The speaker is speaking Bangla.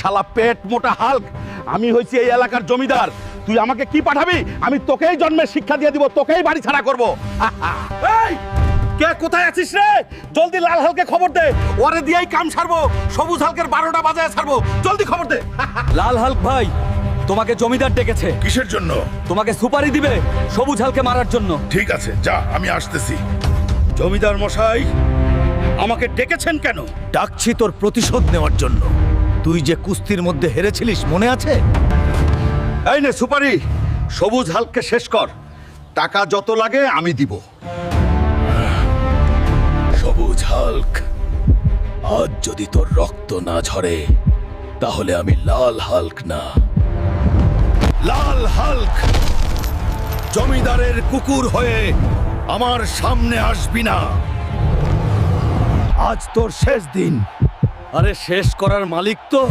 শালা পেট মোটা হাল্ক, আমি হইছি এই এলাকার জমিদার। তুই আমাকে কি পাঠাবি? আমি তোকেই জন্মের শিক্ষা দিয়ে দিব, তোকেই বাড়ি ছাড়া করবো। এই কে কোথায় আছিস রে? জলদি লাল হালকে খবর দে, ওরে দিয়েই কাম সারবো। সবুজ হালকের 12টা বাজায় ছাড়বো, জলদি খবর দে। লাল হাল্ক ভাই, তোমাকে জমিদার ডেকেছে। কিসের জন্য? তোমাকে সুপারি দিবে সবুজ হালকে মারার জন্য। ঠিক আছে, যা, আমি আসতেছি। জমিদার মশাই, আমাকে ডেকেছেন কেন? ডাকছি তোর প্রতিশোধ নেওয়ার জন্য। তুই যে কুস্তির মধ্যে হেরেছিলিস মনে আছে? এই নে সুপারি, সবুজ হালককে শেষ কর। টাকা যত লাগে আমি দিব। সবুজ হাল্ক, আজ যদি তোর রক্ত না ঝরে তাহলে আমি লাল হাল্ক না। লাল হাল্ক, জমিদারের কুকুর হয়ে আমার সামনে আসবি না। আজ তোর শেষ দিন। আরে শেষ করার মালিক তো